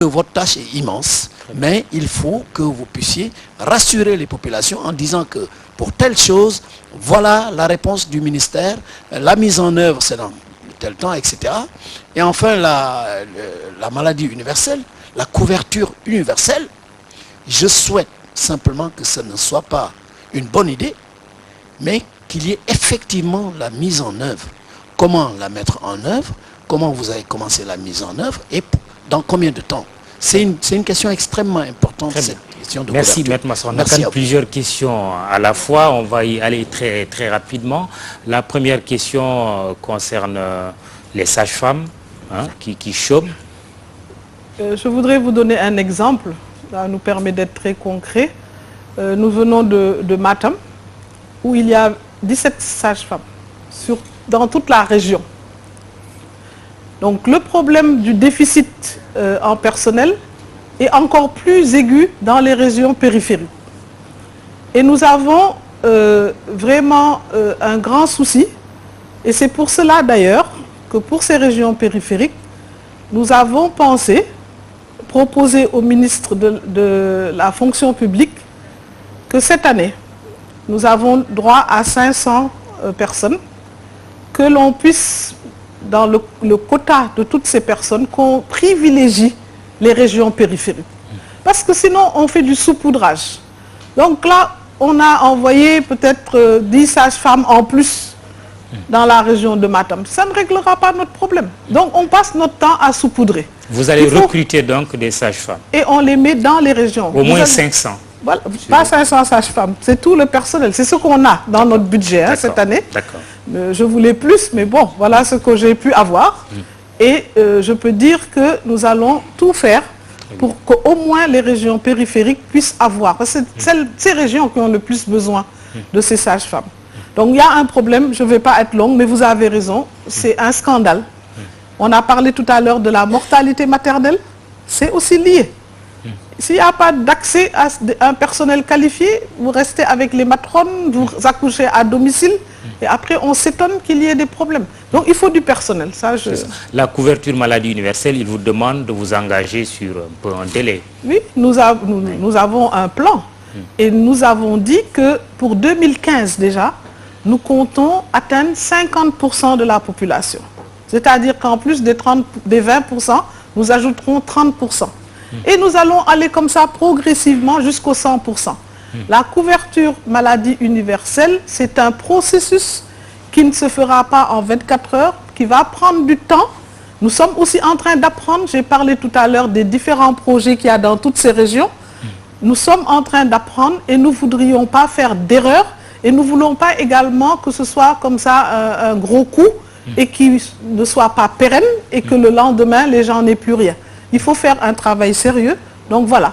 votre tâche est immense, mais il faut que vous puissiez rassurer les populations en disant que pour telle chose, voilà la réponse du ministère, la mise en œuvre c'est dans tel temps, etc. Et enfin la maladie universelle, la couverture universelle, je souhaite simplement que ce ne soit pas une bonne idée, mais qu'il y ait effectivement la mise en œuvre. Comment la mettre en œuvre? Comment vous avez commencé la mise en œuvre? Et dans combien de temps? C'est une question extrêmement importante, cette question de Merci, couverture. Maître Masson. On a plusieurs questions à la fois. On va y aller très, très rapidement. La première question concerne les sages-femmes qui chôment. Je voudrais vous donner un exemple. Ça nous permet d'être très concret. Nous venons de Matam, où il y a 17 sages-femmes dans toute la région. Donc le problème du déficit en personnel est encore plus aigu dans les régions périphériques. Et nous avons vraiment un grand souci, et c'est pour cela d'ailleurs que pour ces régions périphériques, nous avons proposé au ministre de la fonction publique que cette année, nous avons droit à 500 personnes, que l'on puisse, dans le quota de toutes ces personnes, qu'on privilégie les régions périphériques. Parce que sinon, on fait du saupoudrage. Donc là, on a envoyé peut-être 10 sages-femmes en plus dans la région de Matam. Ça ne réglera pas notre problème. Donc on passe notre temps à saupoudrer. Vous allez recruter donc des sages-femmes. Et on les met dans les régions. Au moins 500. Voilà, pas 500 sages-femmes, c'est tout le personnel. C'est ce qu'on a dans notre budget cette année. D'accord. Je voulais plus, mais bon, voilà ce que j'ai pu avoir. Et je peux dire que nous allons tout faire pour qu'au moins les régions périphériques puissent avoir. Parce que c'est ces régions qui ont le plus besoin de ces sages-femmes. Donc il y a un problème, je ne vais pas être longue, mais vous avez raison, c'est un scandale. On a parlé tout à l'heure de la mortalité maternelle, c'est aussi lié. S'il n'y a pas d'accès à un personnel qualifié, vous restez avec les matrones, vous accouchez à domicile, et après on s'étonne qu'il y ait des problèmes. Donc il faut du personnel. La couverture maladie universelle, il vous demande de vous engager sur un délai. Oui, nous avons un plan. Et nous avons dit que pour 2015 déjà, nous comptons atteindre 50% de la population. C'est-à-dire qu'en plus des 20%, nous ajouterons 30%. Et nous allons aller comme ça progressivement jusqu'au 100%. La couverture maladie universelle, c'est un processus qui ne se fera pas en 24 heures, qui va prendre du temps. Nous sommes aussi en train d'apprendre, j'ai parlé tout à l'heure des différents projets qu'il y a dans toutes ces régions. Nous sommes en train d'apprendre et nous ne voudrions pas faire d'erreur et nous ne voulons pas également que ce soit comme ça un gros coup et qui ne soit pas pérenne et que le lendemain les gens n'aient plus rien. Il faut faire un travail sérieux. Donc voilà,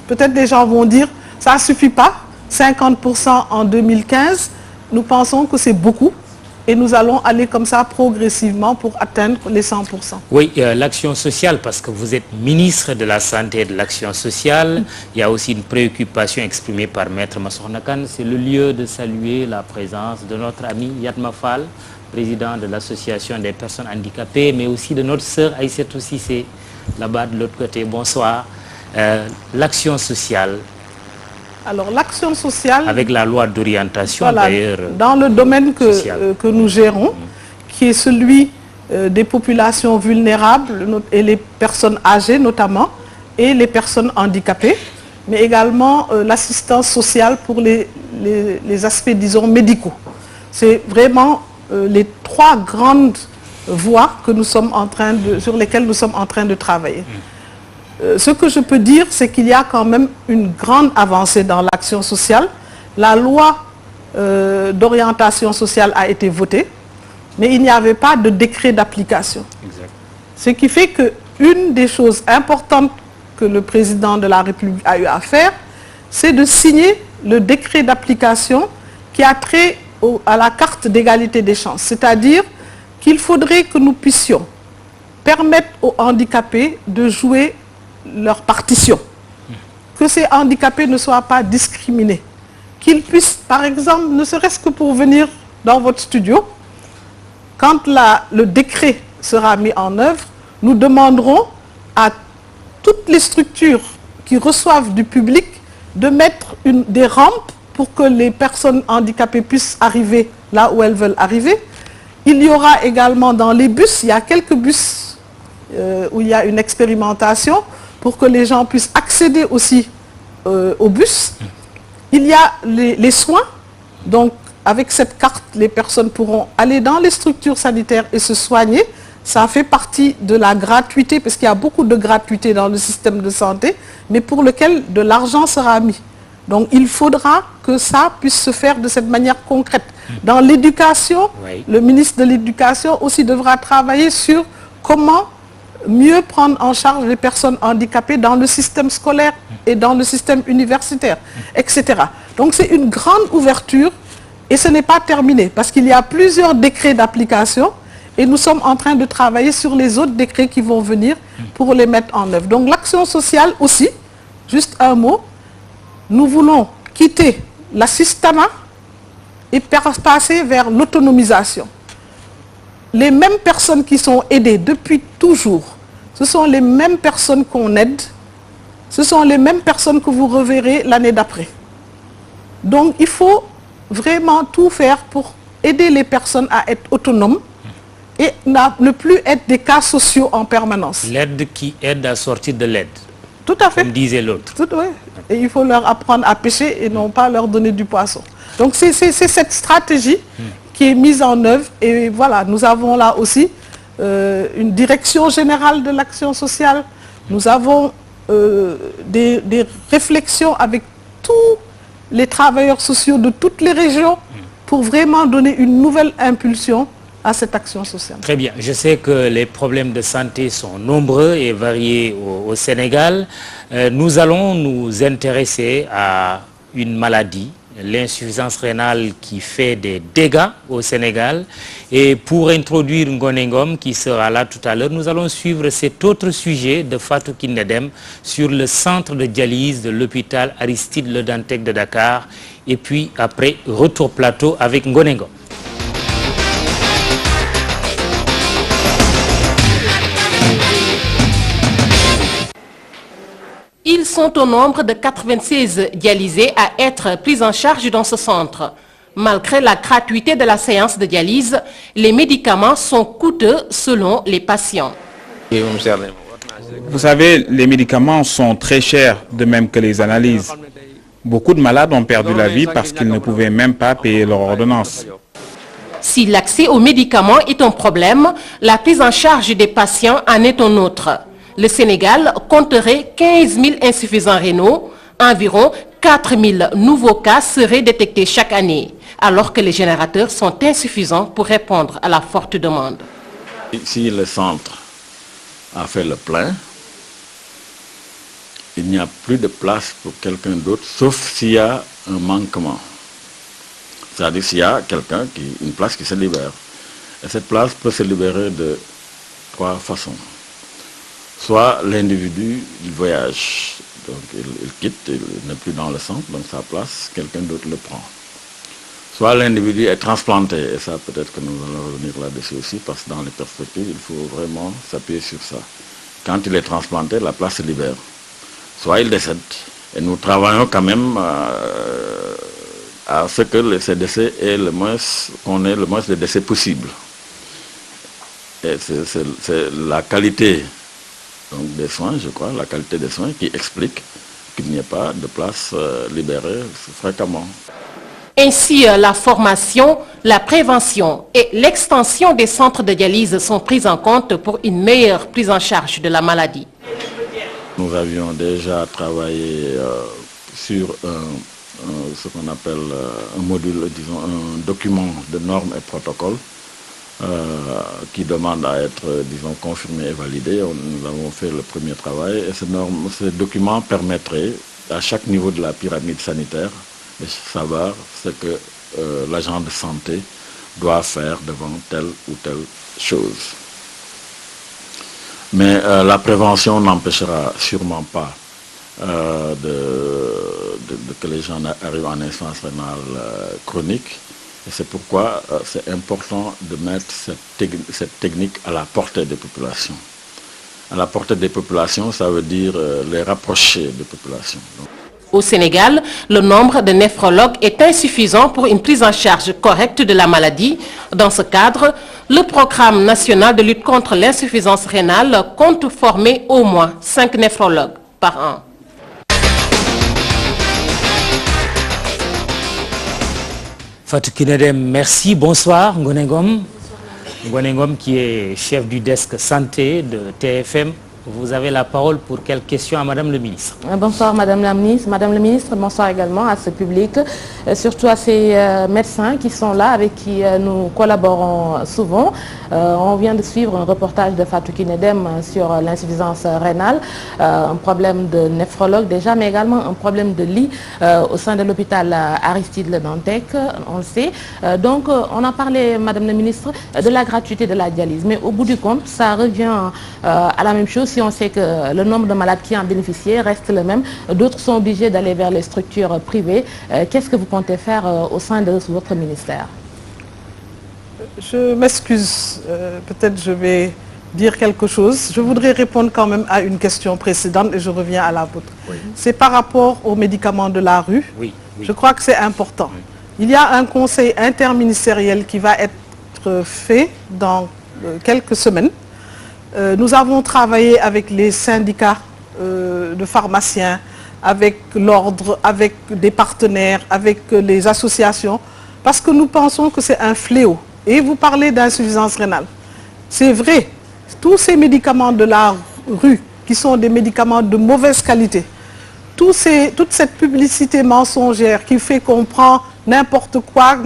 peut-être des gens vont dire ça ne suffit pas, 50% en 2015, nous pensons que c'est beaucoup et nous allons aller comme ça progressivement pour atteindre les 100%. Oui, l'action sociale, parce que vous êtes ministre de la Santé et de l'Action sociale, il y a aussi une préoccupation exprimée par Maître Massokhna Kane, c'est le lieu de saluer la présence de notre ami Yatma Fall, président de l'Association des personnes handicapées, mais aussi de notre sœur Aïssatou Cissé, là-bas de l'autre côté. Bonsoir. L'action sociale. Alors l'action sociale... Avec la loi d'orientation voilà, d'ailleurs. Dans le domaine que nous gérons, qui est celui des populations vulnérables et les personnes âgées notamment, et les personnes handicapées, mais également l'assistance sociale pour les aspects, disons, médicaux. C'est vraiment les 3 grandes voies que nous sommes sur lesquelles nous sommes en train de travailler. Ce que je peux dire, c'est qu'il y a quand même une grande avancée dans l'action sociale. La loi d'orientation sociale a été votée, mais il n'y avait pas de décret d'application. Ce qui fait qu'une des choses importantes que le président de la République a eu à faire, c'est de signer le décret d'application qui a trait à la carte d'égalité des chances. C'est-à-dire qu'il faudrait que nous puissions permettre aux handicapés de jouer leur partition. Que ces handicapés ne soient pas discriminés. Qu'ils puissent, par exemple, ne serait-ce que pour venir dans votre studio, quand le décret sera mis en œuvre, nous demanderons à toutes les structures qui reçoivent du public de mettre des rampes pour que les personnes handicapées puissent arriver là où elles veulent arriver. Il y aura également dans les bus, il y a quelques bus où il y a une expérimentation pour que les gens puissent accéder aussi au bus. Il y a les soins, donc avec cette carte, les personnes pourront aller dans les structures sanitaires et se soigner. Ça fait partie de la gratuité, parce qu'il y a beaucoup de gratuité dans le système de santé, mais pour lequel de l'argent sera mis. Donc il faudra que ça puisse se faire de cette manière concrète. Dans l'éducation, oui, le ministre de l'Éducation aussi devra travailler sur comment mieux prendre en charge les personnes handicapées dans le système scolaire et dans le système universitaire, etc. Donc c'est une grande ouverture et ce n'est pas terminé parce qu'il y a plusieurs décrets d'application et nous sommes en train de travailler sur les autres décrets qui vont venir pour les mettre en œuvre. Donc l'action sociale aussi, juste un mot, nous voulons quitter l'assistanat et passer vers l'autonomisation. Les mêmes personnes qui sont aidées depuis toujours, ce sont les mêmes personnes qu'on aide, ce sont les mêmes personnes que vous reverrez l'année d'après. Donc il faut vraiment tout faire pour aider les personnes à être autonomes et ne plus être des cas sociaux en permanence. L'aide qui aide à sortir de l'aide. Tout à fait. Comme disait l'autre. Oui. Et il faut leur apprendre à pêcher et non pas leur donner du poisson. Donc c'est cette stratégie qui est mise en œuvre. Et voilà, nous avons là aussi une direction générale de l'action sociale. Nous avons des réflexions avec tous les travailleurs sociaux de toutes les régions pour vraiment donner une nouvelle impulsion à cette action sociale. Très bien. Je sais que les problèmes de santé sont nombreux et variés au Sénégal. Nous allons nous intéresser à une maladie, l'insuffisance rénale qui fait des dégâts au Sénégal. Et pour introduire Ngoné Ngom qui sera là tout à l'heure, nous allons suivre cet autre sujet de Fatou Kiné sur le centre de dialyse de l'hôpital Aristide Le Dantec de Dakar. Et puis après, retour plateau avec Ngoné Ngom. Ils sont au nombre de 96 dialysés à être pris en charge dans ce centre. Malgré la gratuité de la séance de dialyse, les médicaments sont coûteux selon les patients. Vous savez, les médicaments sont très chers, de même que les analyses. Beaucoup de malades ont perdu la vie parce qu'ils ne pouvaient même pas payer leur ordonnance. Si l'accès aux médicaments est un problème, la prise en charge des patients en est un autre. Le Sénégal compterait 15 000 insuffisants rénaux. Environ 4 000 nouveaux cas seraient détectés chaque année, alors que les générateurs sont insuffisants pour répondre à la forte demande. Si le centre a fait le plein, il n'y a plus de place pour quelqu'un d'autre, sauf s'il y a un manquement. C'est-à-dire s'il y a une place qui se libère. Et cette place peut se libérer de 3 façons. Soit l'individu, il voyage, donc il quitte, il n'est plus dans le centre, donc sa place, quelqu'un d'autre le prend. Soit l'individu est transplanté, et ça peut-être que nous allons revenir là-dessus aussi, parce que dans les perspectives, il faut vraiment s'appuyer sur ça. Quand il est transplanté, la place se libère. Soit il décède, et nous travaillons quand même à ce que ces décès aient qu'on ait le moins de décès possible. Et c'est la qualité des soins, je crois, la qualité des soins qui explique qu'il n'y ait pas de place libérée fréquemment. Ainsi, la formation, la prévention et l'extension des centres de dialyse sont prises en compte pour une meilleure prise en charge de la maladie. Nous avions déjà travaillé sur ce qu'on appelle un module, disons, un document de normes et protocoles qui demande à être, disons, confirmé et validé. Nous avons fait le premier travail et ce document permettrait à chaque niveau de la pyramide sanitaire de savoir ce que l'agent de santé doit faire devant telle ou telle chose. Mais la prévention n'empêchera sûrement pas que les gens arrivent en insuffisance rénale chronique. Et c'est pourquoi c'est important de mettre cette technique à la portée des populations. à la portée des populations, ça veut dire les rapprocher des populations. Donc, au Sénégal, le nombre de néphrologues est insuffisant pour une prise en charge correcte de la maladie. Dans ce cadre, le programme national de lutte contre l'insuffisance rénale compte former au moins 5 néphrologues par an. Fatou Kinedem, merci. Bonsoir, Ngoné Ngom. Ngoné Ngom qui est chef du desk santé de TFM. Vous avez la parole pour quelques questions à Madame le ministre. Bonsoir Madame la ministre. Madame le ministre, bonsoir également à ce public, surtout à ces médecins qui sont là, avec qui nous collaborons souvent. On vient de suivre un reportage de Fatou Kinedem sur l'insuffisance rénale, un problème de néphrologue déjà, mais également un problème de lit au sein de l'hôpital Aristide Le Dantec, on le sait. Donc on a parlé, Madame la ministre, de la gratuité de la dialyse, mais au bout du compte, ça revient à la même chose. Si on sait que le nombre de malades qui en bénéficient reste le même, d'autres sont obligés d'aller vers les structures privées. Qu'est-ce que vous comptez faire au sein de votre ministère? Je m'excuse, peut-être je vais dire quelque chose. Je voudrais répondre quand même à une question précédente et je reviens à la vôtre. Oui. C'est par rapport aux médicaments de la rue. Oui, oui. Je crois que c'est important. Oui. Il y a un conseil interministériel qui va être fait dans quelques semaines. Nous avons travaillé avec les syndicats de pharmaciens, avec l'ordre, avec des partenaires, avec les associations, parce que nous pensons que c'est un fléau. Et vous parlez d'insuffisance rénale. C'est vrai, tous ces médicaments de la rue, qui sont des médicaments de mauvaise qualité, toute cette publicité mensongère qui fait qu'on prend n'importe quoi,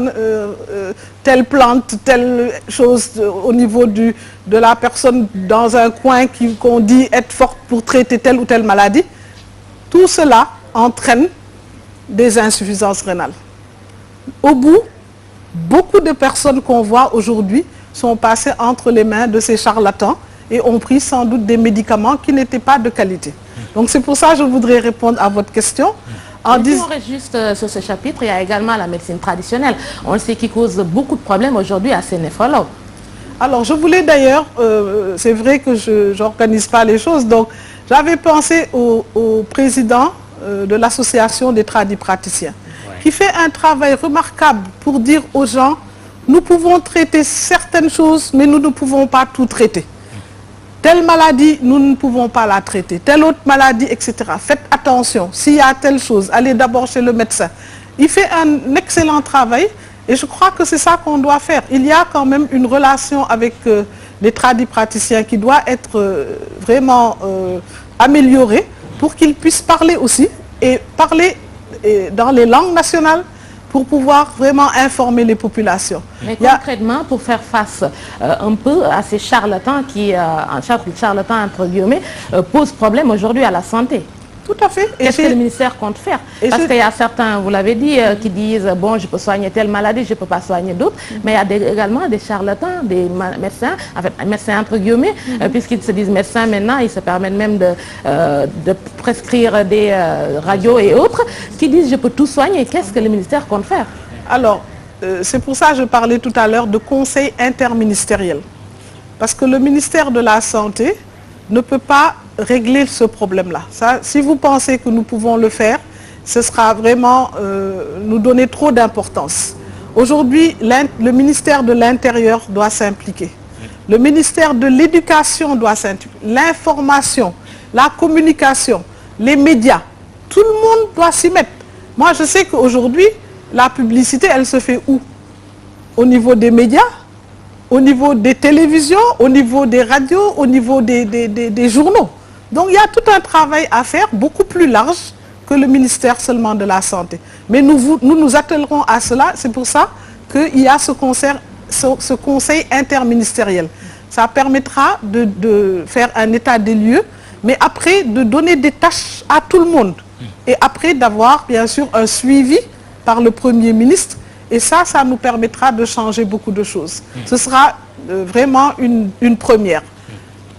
telle plante, telle chose au niveau de la personne dans un coin qu'on dit être forte pour traiter telle ou telle maladie, tout cela entraîne des insuffisances rénales. Au bout, beaucoup de personnes qu'on voit aujourd'hui sont passées entre les mains de ces charlatans et ont pris sans doute des médicaments qui n'étaient pas de qualité. Donc c'est pour ça que je voudrais répondre à votre question. Si on reste juste sur ce chapitre, il y a également la médecine traditionnelle. On le sait qui cause beaucoup de problèmes aujourd'hui à ces néphrologues. Alors je voulais d'ailleurs, c'est vrai que je n'organise pas les choses, donc j'avais pensé au président de l'association des tradipraticiens, qui fait un travail remarquable pour dire aux gens, nous pouvons traiter certaines choses, mais nous ne pouvons pas tout traiter. Telle maladie, nous ne pouvons pas la traiter. Telle autre maladie, etc. Faites attention. S'il y a telle chose, allez d'abord chez le médecin. Il fait un excellent travail et je crois que c'est ça qu'on doit faire. Il y a quand même une relation avec les tradipraticiens qui doit être vraiment améliorée pour qu'ils puissent parler aussi et parler dans les langues nationales pour pouvoir vraiment informer les populations. Mais concrètement, pour faire face un peu à ces charlatans qui, charlatans entre guillemets, posent problème aujourd'hui à la santé. Tout à fait. Qu'est-ce que le ministère compte faire? Parce qu'il y a certains, vous l'avez dit, qui disent, bon, je peux soigner telle maladie, je ne peux pas soigner d'autres. Mais il y a également des charlatans, des médecins, en fait, médecins entre guillemets, puisqu'ils se disent médecins maintenant, ils se permettent même de prescrire des radios et autres, qui disent, je peux tout soigner. Qu'est-ce que le ministère compte faire? Alors, c'est pour ça que je parlais tout à l'heure de conseil interministériel. Parce que le ministère de la Santé ne peut pas régler ce problème-là. Si vous pensez que nous pouvons le faire, ce sera vraiment nous donner trop d'importance. Aujourd'hui, le ministère de l'Intérieur doit s'impliquer. Le ministère de l'Éducation doit s'impliquer. L'information, la communication, les médias, tout le monde doit s'y mettre. Moi, je sais qu'aujourd'hui, la publicité, elle se fait où? Au niveau des médias, au niveau des télévisions, au niveau des radios, au niveau des journaux. Donc il y a tout un travail à faire, beaucoup plus large que le ministère seulement de la Santé. Mais nous attellerons à cela, c'est pour ça qu'il y a ce conseil interministériel. Ça permettra de faire un état des lieux, mais après de donner des tâches à tout le monde. Et après d'avoir bien sûr un suivi par le Premier ministre. Et ça nous permettra de changer beaucoup de choses. Ce sera vraiment une première.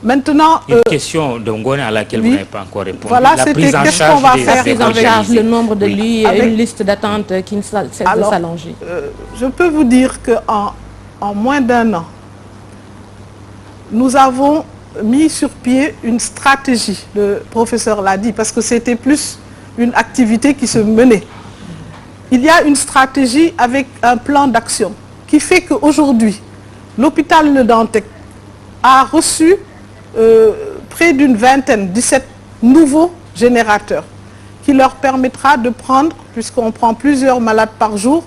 Maintenant, une question de Ngoné à laquelle vous n'avez pas encore répondu. Voilà, c'était qu'est-ce qu'on va faire. La prise en charge, le nombre de lits, une liste d'attente qui ne cesse de s'allonger. Je peux vous dire qu'en moins d'un an, nous avons mis sur pied une stratégie, le professeur l'a dit, parce que c'était plus une activité qui se menait. Il y a une stratégie avec un plan d'action qui fait qu'aujourd'hui, l'hôpital Le Dantec a reçu près d'une vingtaine, 17 nouveaux générateurs qui leur permettra de prendre, puisqu'on prend plusieurs malades par jour,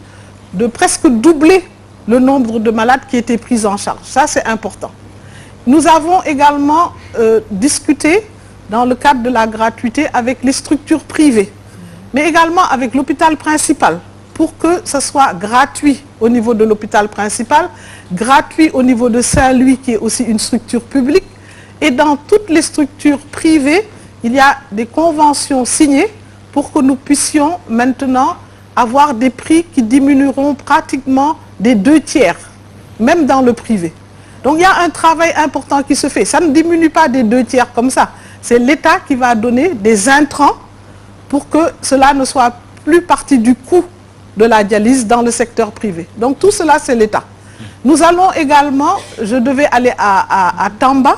de presque doubler le nombre de malades qui étaient pris en charge. Ça, c'est important. Nous avons également discuté dans le cadre de la gratuité avec les structures privées, mais également avec l'hôpital principal, pour que ce soit gratuit au niveau de l'hôpital principal, gratuit au niveau de Saint-Louis, qui est aussi une structure publique, et dans toutes les structures privées, il y a des conventions signées pour que nous puissions maintenant avoir des prix qui diminueront pratiquement des 2/3, même dans le privé. Donc il y a un travail important qui se fait. Ça ne diminue pas des 2/3 comme ça. C'est l'État qui va donner des intrants pour que cela ne soit plus partie du coût de la dialyse dans le secteur privé. Donc tout cela, c'est l'État. Nous allons également, je devais aller à Tamba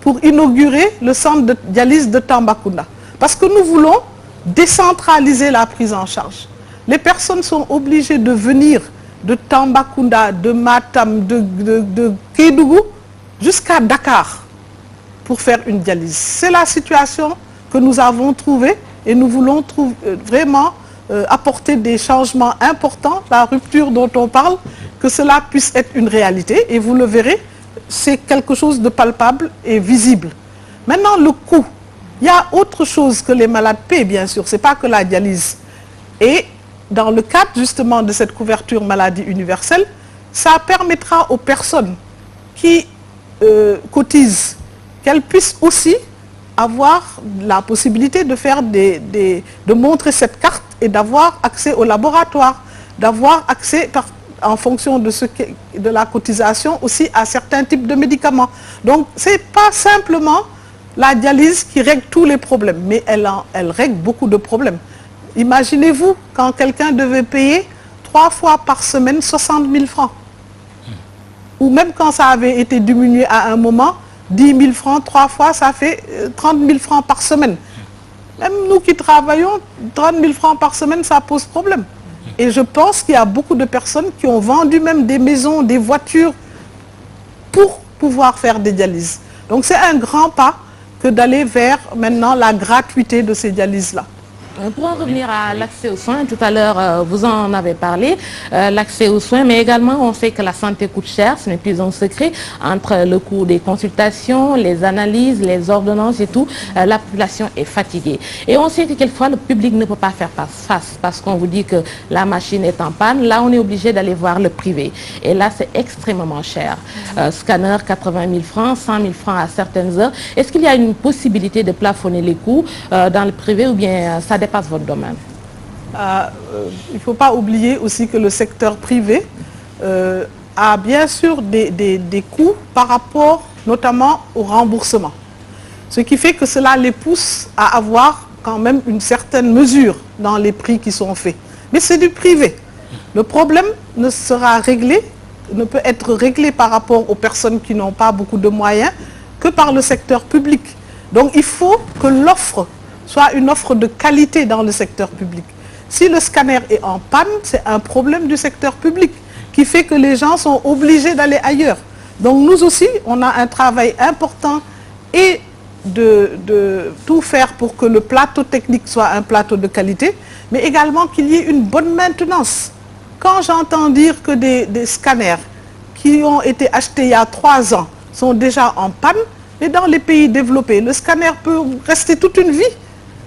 pour inaugurer le centre de dialyse de Tambacounda. Parce que nous voulons décentraliser la prise en charge. Les personnes sont obligées de venir de Tambacounda, de Matam, de Kédougou jusqu'à Dakar pour faire une dialyse. C'est la situation que nous avons trouvée et nous voulons vraiment apporter des changements importants, la rupture dont on parle, que cela puisse être une réalité. Et vous le verrez, c'est quelque chose de palpable et visible. Maintenant, le coût. Il y a autre chose que les malades paient, bien sûr. Ce n'est pas que la dialyse. Et dans le cadre justement de cette couverture maladie universelle, ça permettra aux personnes qui cotisent qu'elles puissent aussi avoir la possibilité de faire de montrer cette carte et d'avoir accès au laboratoire, d'avoir accès en fonction de la cotisation aussi à certains types de médicaments. Donc ce n'est pas simplement la dialyse qui règle tous les problèmes, mais elle règle beaucoup de problèmes. Imaginez-vous quand quelqu'un devait payer 3 fois par semaine 60 000 francs. Ou même quand ça avait été diminué à un moment, 10 000 francs, 3 fois, ça fait 30 000 francs par semaine. Même nous qui travaillons, 30 000 francs par semaine, ça pose problème. Et je pense qu'il y a beaucoup de personnes qui ont vendu même des maisons, des voitures pour pouvoir faire des dialyses. Donc c'est un grand pas que d'aller vers maintenant la gratuité de ces dialyses-là. Pour en revenir à l'accès aux soins, tout à l'heure vous en avez parlé, l'accès aux soins, mais également on sait que la santé coûte cher, ce n'est plus un secret, entre le coût des consultations, les analyses, les ordonnances et tout, la population est fatiguée. Et on sait que quelquefois le public ne peut pas faire face parce qu'on vous dit que la machine est en panne, là on est obligé d'aller voir le privé. Et là c'est extrêmement cher. Scanner 80 000 francs, 100 000 francs à certaines heures. Est-ce qu'il y a une possibilité de plafonner les coûts dans le privé ou bien ça dépasse votre domaine? Il ne faut pas oublier aussi que le secteur privé a bien sûr des coûts par rapport notamment au remboursement. Ce qui fait que cela les pousse à avoir quand même une certaine mesure dans les prix qui sont faits. Mais c'est du privé. Le problème ne peut être réglé par rapport aux personnes qui n'ont pas beaucoup de moyens que par le secteur public. Donc il faut que l'offre soit une offre de qualité dans le secteur public. Si le scanner est en panne, c'est un problème du secteur public qui fait que les gens sont obligés d'aller ailleurs. Donc nous aussi, on a un travail important et de tout faire pour que le plateau technique soit un plateau de qualité, mais également qu'il y ait une bonne maintenance. Quand j'entends dire que des scanners qui ont été achetés il y a 3 ans sont déjà en panne, et dans les pays développés, le scanner peut rester toute une vie.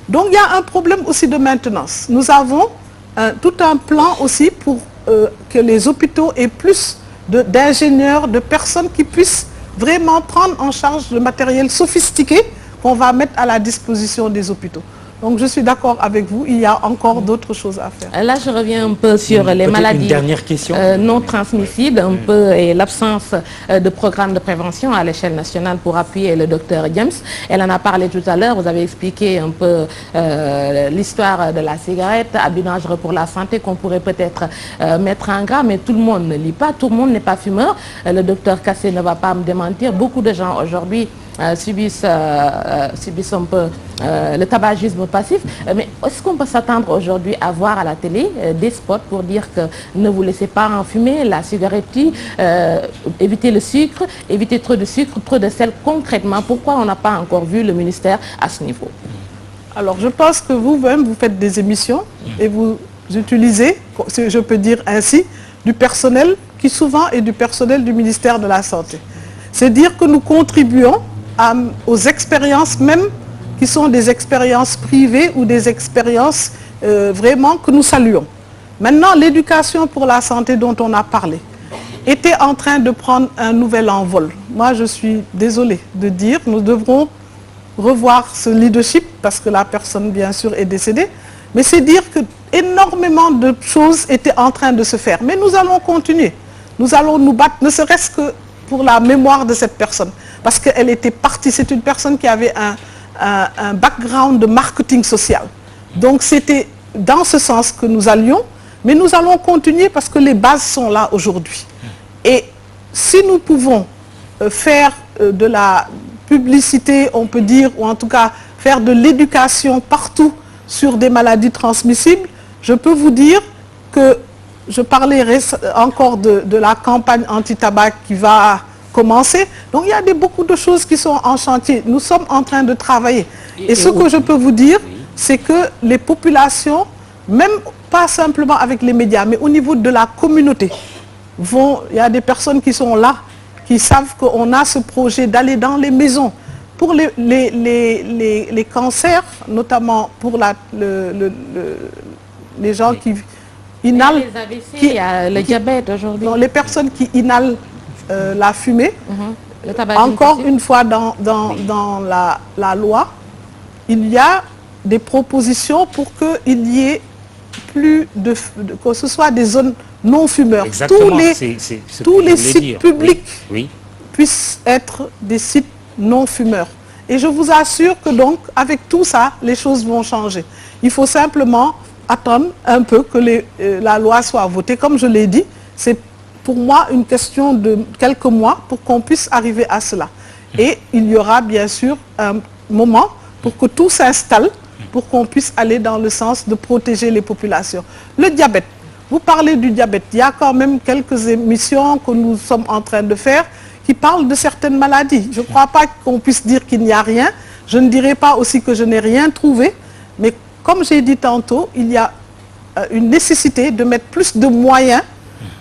Donc il y a un problème aussi de maintenance. Nous avons tout un plan aussi pour que les hôpitaux aient plus d'ingénieurs, de personnes qui puissent vraiment prendre en charge le matériel sophistiqué qu'on va mettre à la disposition des hôpitaux. Donc je suis d'accord avec vous, il y a encore d'autres choses à faire. Là je reviens un peu sur les maladies non transmissibles, un peu, et l'absence de programme de prévention à l'échelle nationale pour appuyer le docteur James. Elle en a parlé tout à l'heure, vous avez expliqué un peu l'histoire de la cigarette, abus dangereux pour la santé qu'on pourrait peut-être mettre en gras, mais tout le monde ne lit pas, tout le monde n'est pas fumeur. Le docteur Kassé ne va pas me démentir, beaucoup de gens aujourd'hui subissent un peu le tabagisme passif. Mais est-ce qu'on peut s'attendre aujourd'hui à voir à la télé des spots pour dire que ne vous laissez pas en fumer, la cigarette, évitez le sucre, évitez trop de sucre, trop de sel? Concrètement, pourquoi on n'a pas encore vu le ministère à ce niveau? Alors, je pense que vous-même, vous faites des émissions et vous utilisez, je peux dire ainsi, du personnel qui souvent est du personnel du ministère de la Santé. C'est dire que nous contribuons aux expériences même qui sont des expériences privées ou des expériences vraiment que nous saluons. Maintenant, l'éducation pour la santé dont on a parlé était en train de prendre un nouvel envol. Moi, je suis désolée de dire, nous devrons revoir ce leadership parce que la personne, bien sûr, est décédée. Mais c'est dire que énormément de choses étaient en train de se faire. Mais nous allons continuer. Nous allons nous battre, ne serait-ce que pour la mémoire de cette personne. Parce qu'elle était partie, c'est une personne qui avait un background de marketing social. Donc c'était dans ce sens que nous allions. Mais nous allons continuer parce que les bases sont là aujourd'hui. Et si nous pouvons faire de la publicité, on peut dire, ou en tout cas faire de l'éducation partout sur des maladies transmissibles, je peux vous dire que je parlais encore de la campagne anti-tabac qui va commencer. Donc il y a beaucoup de choses qui sont en chantier. Nous sommes en train de travailler. Et ce que je peux vous dire, c'est que les populations, même pas simplement avec les médias, mais au niveau de la communauté, il y a des personnes qui sont là, qui savent qu'on a ce projet d'aller dans les maisons pour les cancers, notamment pour les gens qui inhalent. Les AVC, il y a le diabète aujourd'hui. Les personnes qui inhalent la fumée. Le tabac encore une fois, dans la loi, il y a des propositions pour qu'il y ait plus que ce soit des zones non-fumeurs. Exactement. Tous les sites publics puissent être des sites non-fumeurs. Et je vous assure que donc, avec tout ça, les choses vont changer. Il faut simplement attendre un peu que la loi soit votée. Comme je l'ai dit, c'est pour moi une question de quelques mois pour qu'on puisse arriver à cela. Et il y aura bien sûr un moment pour que tout s'installe, pour qu'on puisse aller dans le sens de protéger les populations. Le diabète, vous parlez du diabète, il y a quand même quelques émissions que nous sommes en train de faire qui parlent de certaines maladies. Je ne crois pas qu'on puisse dire qu'il n'y a rien. Je ne dirais pas aussi que je n'ai rien trouvé. Mais comme j'ai dit tantôt, il y a une nécessité de mettre plus de moyens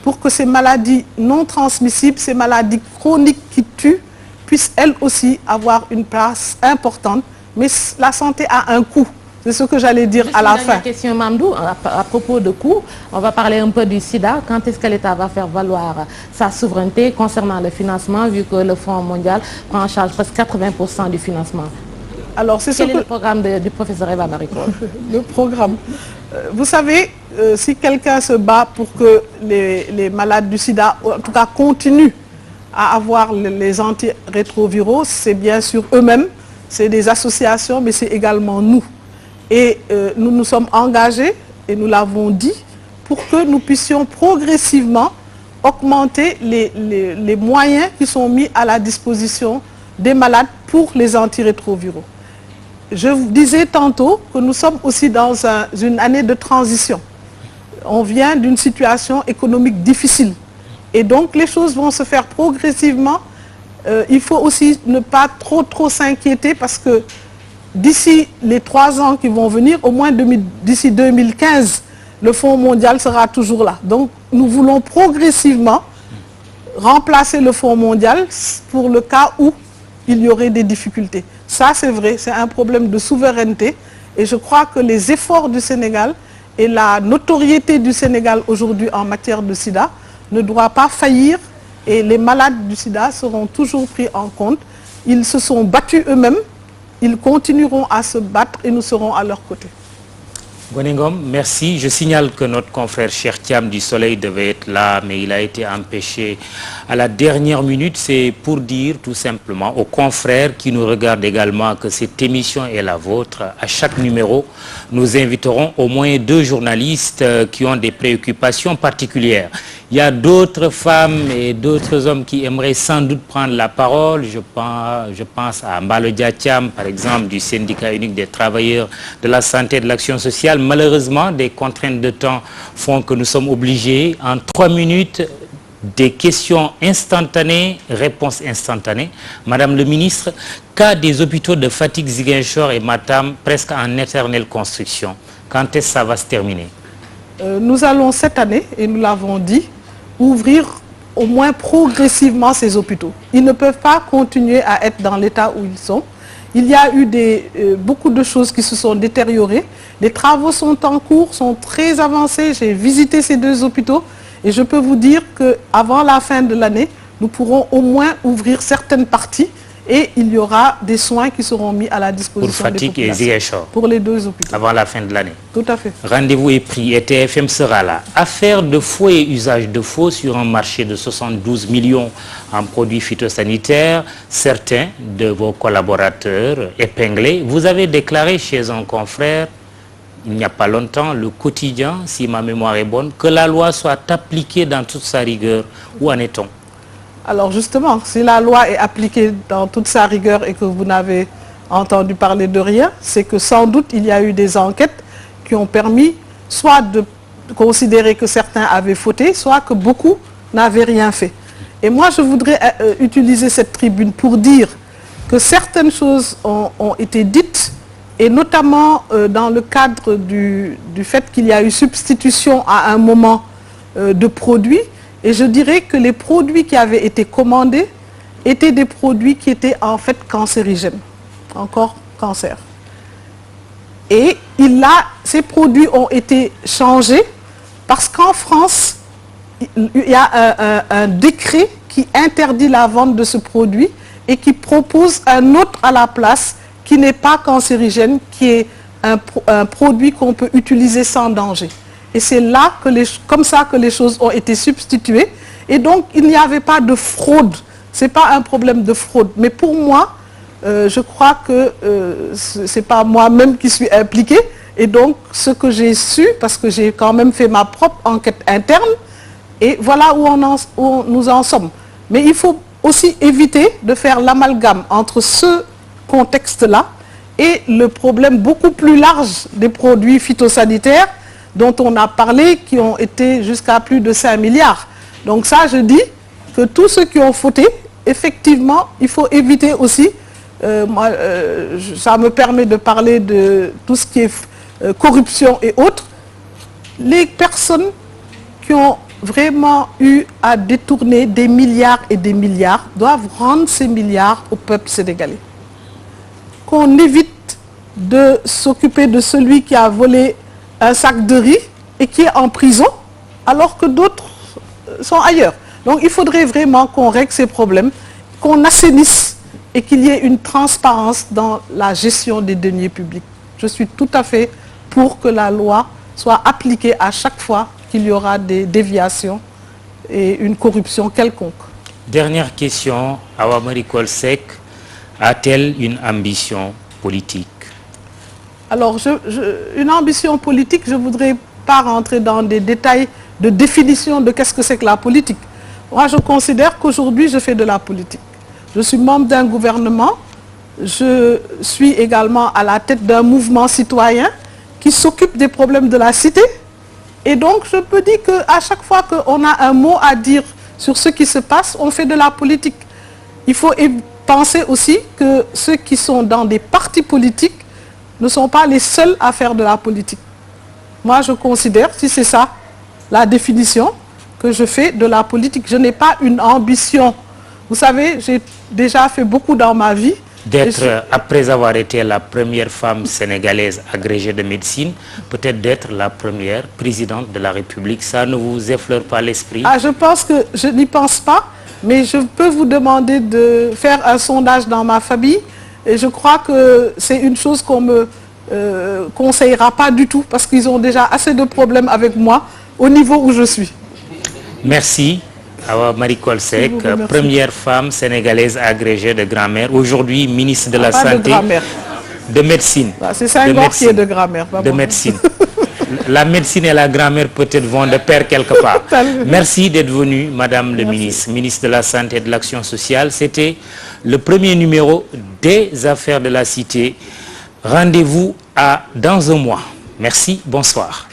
pour que ces maladies non transmissibles, ces maladies chroniques qui tuent, puissent elles aussi avoir une place importante. Mais la santé a un coût. C'est ce que j'allais dire à la fin. Une question, Mamdou, à propos de coûts. On va parler un peu du sida. Quand est-ce que l'État va faire valoir sa souveraineté concernant le financement, vu que le Fonds mondial prend en charge presque 80% du financement? Alors, Quel est le programme du professeur Eva Bariko? Le programme. Vous savez, si quelqu'un se bat pour que les malades du sida, en tout cas, continuent à avoir les antirétroviraux, c'est bien sûr eux-mêmes, c'est des associations, mais c'est également nous. Et nous nous sommes engagés, et nous l'avons dit, pour que nous puissions progressivement augmenter les moyens qui sont mis à la disposition des malades pour les antirétroviraux. Je vous disais tantôt que nous sommes aussi dans une année de transition. On vient d'une situation économique difficile. Et donc les choses vont se faire progressivement. Il faut aussi ne pas trop s'inquiéter parce que d'ici les 3 ans qui vont venir, au moins d'ici 2015, le Fonds mondial sera toujours là. Donc nous voulons progressivement remplacer le Fonds mondial pour le cas où il y aurait des difficultés. Ça, c'est vrai, c'est un problème de souveraineté. Et je crois que les efforts du Sénégal et la notoriété du Sénégal aujourd'hui en matière de sida ne doivent pas faillir. Et les malades du sida seront toujours pris en compte. Ils se sont battus eux-mêmes. Ils continueront à se battre et nous serons à leur côté. Gonengom, merci. Je signale que notre confrère Cheikh Thiam du Soleil devait être là, mais il a été empêché à la dernière minute, c'est pour dire tout simplement aux confrères qui nous regardent également que cette émission est la vôtre. À chaque numéro, nous inviterons au moins 2 journalistes qui ont des préoccupations particulières. Il y a d'autres femmes et d'autres hommes qui aimeraient sans doute prendre la parole. Je pense à Mbalo Diatiam, par exemple, du syndicat unique des travailleurs de la santé et de l'action sociale. Malheureusement, des contraintes de temps font que nous sommes obligés, en 3 minutes, des questions instantanées, réponses instantanées. Madame le ministre, cas des hôpitaux de Fatick, Ziguinchor et Matam, presque en éternelle construction. Quand est-ce que ça va se terminer? Nous allons cette année, et nous l'avons dit, ouvrir au moins progressivement ces hôpitaux. Ils ne peuvent pas continuer à être dans l'état où ils sont. Il y a eu beaucoup de choses qui se sont détériorées. Les travaux sont en cours, sont très avancés. J'ai visité ces 2 hôpitaux et je peux vous dire qu'avant la fin de l'année, nous pourrons au moins ouvrir certaines parties et il y aura des soins qui seront mis à la disposition pour Fatick des populations. Et Ziguinchor. Pour les 2 hôpitaux. Avant la fin de l'année. Tout à fait. Rendez-vous est pris et TFM sera là. Affaire de faux et usage de faux sur un marché de 72 millions en produits phytosanitaires. Certains de vos collaborateurs épinglés, vous avez déclaré chez un confrère, il n'y a pas longtemps, le Quotidien, si ma mémoire est bonne, que la loi soit appliquée dans toute sa rigueur. Où en est-on? Alors justement, si la loi est appliquée dans toute sa rigueur et que vous n'avez entendu parler de rien, c'est que sans doute il y a eu des enquêtes qui ont permis soit de considérer que certains avaient fauté, soit que beaucoup n'avaient rien fait. Et moi je voudrais utiliser cette tribune pour dire que certaines choses ont été dites, et notamment dans le cadre du fait qu'il y a eu substitution à un moment de produits. Et je dirais que les produits qui avaient été commandés étaient des produits qui étaient en fait cancérigènes, encore cancer. Et ces produits ont été changés parce qu'en France, il y a un décret qui interdit la vente de ce produit et qui propose un autre à la place qui n'est pas cancérigène, qui est un produit qu'on peut utiliser sans danger. Et c'est là comme ça que les choses ont été substituées. Et donc, il n'y avait pas de fraude. Ce n'est pas un problème de fraude. Mais pour moi, je crois que ce n'est pas moi-même qui suis impliquée. Et donc, ce que j'ai su, parce que j'ai quand même fait ma propre enquête interne, et voilà où nous en sommes. Mais il faut aussi éviter de faire l'amalgame entre ce contexte-là et le problème beaucoup plus large des produits phytosanitaires dont on a parlé, qui ont été jusqu'à plus de 5 milliards. Donc ça, je dis que tous ceux qui ont fauté, effectivement, il faut éviter aussi, ça me permet de parler de tout ce qui est corruption et autres, les personnes qui ont vraiment eu à détourner des milliards et des milliards doivent rendre ces milliards au peuple sénégalais. Qu'on évite de s'occuper de celui qui a volé un sac de riz et qui est en prison, alors que d'autres sont ailleurs. Donc il faudrait vraiment qu'on règle ces problèmes, qu'on assainisse et qu'il y ait une transparence dans la gestion des deniers publics. Je suis tout à fait pour que la loi soit appliquée à chaque fois qu'il y aura des déviations et une corruption quelconque. Dernière question, Awa Marie Coll Seck a-t-elle une ambition politique? Alors, une ambition politique, je ne voudrais pas rentrer dans des détails de définition de qu'est-ce que c'est que la politique. Moi, je considère qu'aujourd'hui, je fais de la politique. Je suis membre d'un gouvernement, je suis également à la tête d'un mouvement citoyen qui s'occupe des problèmes de la cité. Et donc, je peux dire qu'à chaque fois qu'on a un mot à dire sur ce qui se passe, on fait de la politique. Il faut penser aussi que ceux qui sont dans des partis politiques ne sont pas les seuls à faire de la politique. Moi, je considère, si c'est ça la définition, que je fais de la politique. Je n'ai pas une ambition. Vous savez, j'ai déjà fait beaucoup dans ma vie. Après avoir été la première femme sénégalaise agrégée de médecine, peut-être d'être la première présidente de la République, ça ne vous effleure pas l'esprit? Je pense que je n'y pense pas, mais je peux vous demander de faire un sondage dans ma famille. Et je crois que c'est une chose qu'on me conseillera pas du tout, parce qu'ils ont déjà assez de problèmes avec moi au niveau où je suis. Merci. Awa Marie Coll Seck, première femme sénégalaise agrégée de grammaire, aujourd'hui ministre de la Santé, de médecine. C'est Senghor qui est de grammaire. De médecine. La médecine et la grammaire peut-être vont de pair quelque part. Merci d'être venue, Madame le ministre, ministre de la Santé et de l'Action sociale. C'était le premier numéro des Affaires de la Cité. Rendez-vous dans un mois. Merci, bonsoir.